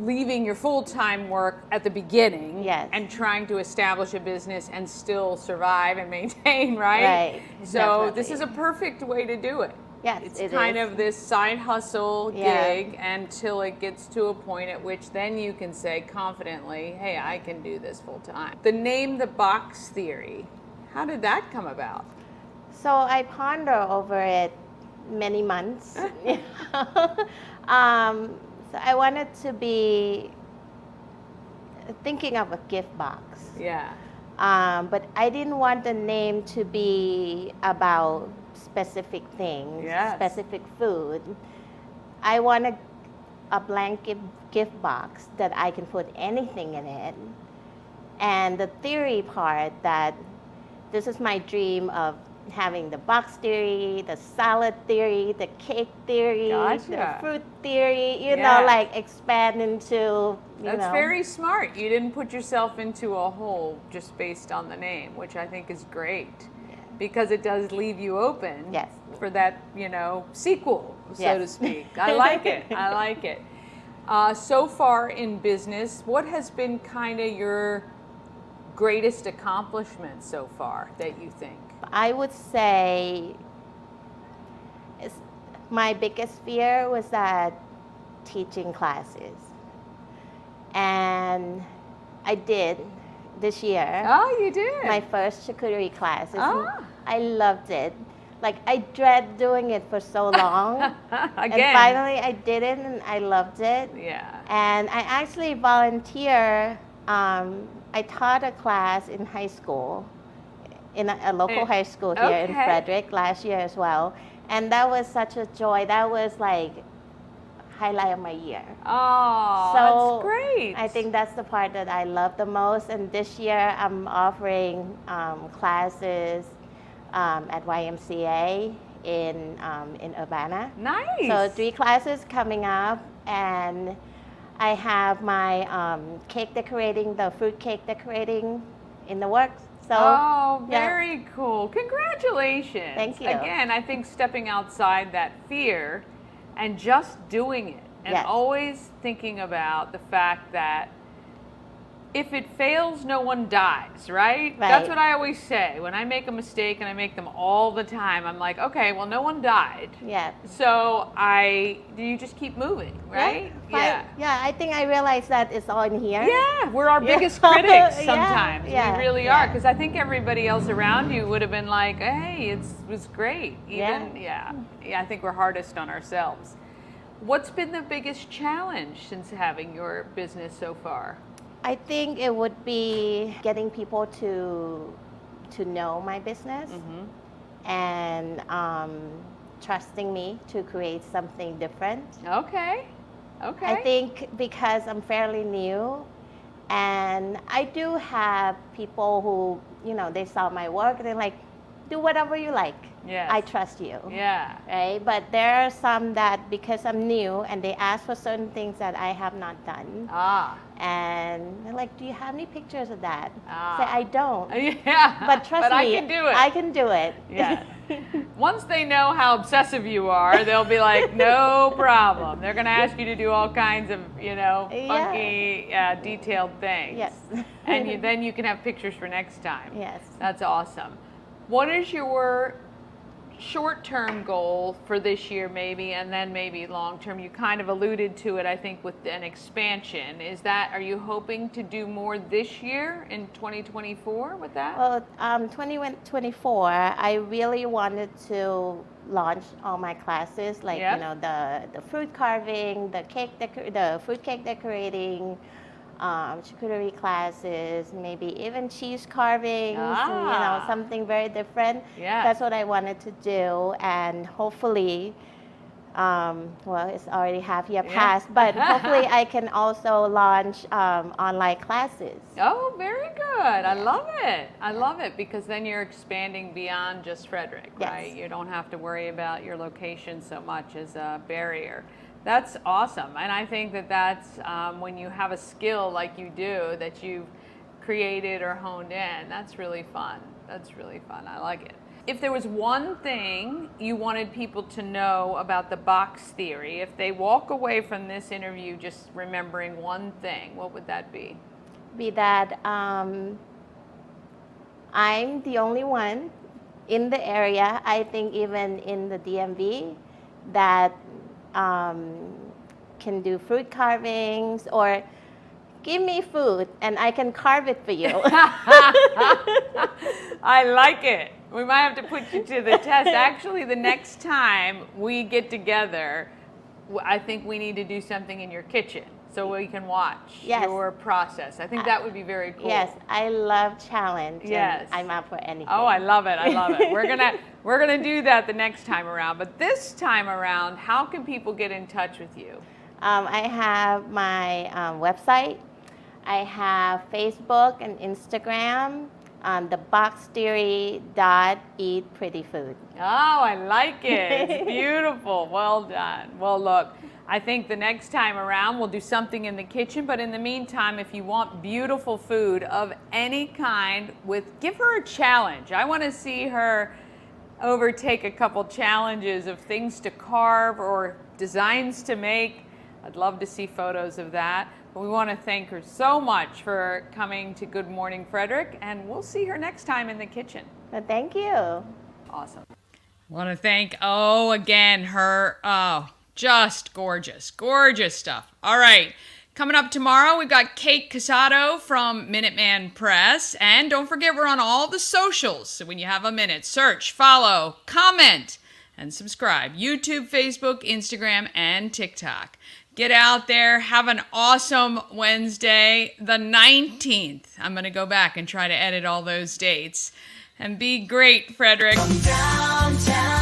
leaving your full-time work at the beginning Yes. and trying to establish a business and still survive and maintain, right? Right. So this Definitely. is a perfect way to do it. Yes, It's it kind is. of this side hustle Yeah. gig until it gets to a point at which then you can say confidently, hey, I can do this full time. The name the box theory, how did that come about? So I ponder over it many months. So I wanted to be thinking of a gift box. Yeah. But I didn't want the name to be about specific things, Yes. specific food. I wanted a blanket gift box that I can put anything in it. And the theory part, that this is my dream of having the box theory, the salad theory, the cake theory, Gotcha. the fruit theory, you Yeah. know, like expand into, you That's know. very smart. You didn't put yourself into a hole just based on the name, which I think is great. Because it does leave you open Yes. for that, you know, sequel, so Yes. to speak. I like it. I like it. So far in business, what has been kind of your greatest accomplishment so far that you think? I would say my biggest fear was that teaching classes. And I did this year. Oh, you did? My first charcuterie classes. Ah. I loved it. Like, I dread doing it for so long. And Again. finally I did it and I loved it. Yeah. And I actually volunteer. I taught a class in high school, in a local high school here in Okay. Frederick last year as well. And that was such a joy. That was like highlight of my year. Oh, So that's great. I think that's the part that I love the most. And this year I'm offering classes at YMCA in Urbana. Nice. So 3 classes coming up, and I have my cake decorating, the fruit cake decorating in the works. So Oh, yeah. very cool. Congratulations. Thank you. Again, I think stepping outside that fear and just doing it, and Yes. always thinking about the fact that if it fails, no one dies, right? That's Right. what I always say. When I make a mistake, and I make them all the time, I'm like, okay, well, no one died. Yeah. So you just keep moving, right? Yeah, I think I realized that it's all in here. Yeah, we're our Yeah. biggest critics Yeah, sometimes. yeah, We really yeah. are, because I think everybody else around you would have been like, "Hey, it was great." Even yeah, I think we're hardest on ourselves. What's been the biggest challenge since having your business so far? I think it would be getting people to know my business and trusting me to create something different. Okay. Okay. I think because I'm fairly new, and I do have people who, you know, they saw my work and they're like, do whatever you like. Yes. I trust you. Yeah. Right? But there are some that, because I'm new and they ask for certain things that I have not done, Ah. and they're like, do you have any pictures of that? Ah. Say, I don't. Yeah. But trust me, I can do it. I can do it. Yeah. Once they know how obsessive you are, they'll be like, no problem. They're going to ask you to do all kinds of, funky, detailed things. Yes. And then you can have pictures for next time. Yes. That's awesome. What is your short-term goal for this year maybe, and then maybe long-term? You kind of alluded to it, I think, with an expansion. Are you hoping to do more this year in 2024 with that? Well, 2024, I really wanted to launch all my classes, like the fruit carving, the fruit cake decorating, charcuterie classes, maybe even cheese carvings, something very different. Yeah. That's what I wanted to do, and hopefully, it's already half year past, but hopefully I can also launch online classes. Oh, very good. I love it. I love it, because then you're expanding beyond just Frederick, right? Yes. You don't have to worry about your location so much as a barrier. That's awesome. And I think that's when you have a skill like you do that you've created or honed in, that's really fun. That's really fun. I like it. If there was one thing you wanted people to know about the box theory, if they walk away from this interview just remembering one thing, what would that be? Be that I'm the only one in the area, I think even in the DMV, that can do fruit carvings, or give me food and I can carve it for you. I like it. We might have to put you to the test. Actually, the next time we get together, I think we need to do something in your kitchen so we can watch your process. I think that would be very cool. Yes, I love challenge. Yes. I'm up for anything. Oh, I love it. I love it. We're gonna do that the next time around. But this time around, how can people get in touch with you? I have my website. I have Facebook and Instagram. theboxtheory.eatprettyfood. Oh, I like it. It's beautiful. Well done. Well, look, I think the next time around we'll do something in the kitchen, but in the meantime, if you want beautiful food of any kind, give her a challenge. I want to see her overtake a couple challenges of things to carve or designs to make. I'd love to see photos of that. But we want to thank her so much for coming to Good Morning Frederick, and we'll see her next time in the kitchen. Well, thank you. Awesome. Want to thank, again, her, just gorgeous, gorgeous stuff. All right, coming up tomorrow, we've got Kate Casado from Minuteman Press, and don't forget we're on all the socials, so when you have a minute, search, follow, comment, and subscribe. YouTube, Facebook, Instagram, and TikTok. Get out there. Have an awesome Wednesday, the 19th. I'm going to go back and try to edit all those dates. And be great, Frederick. Downtown.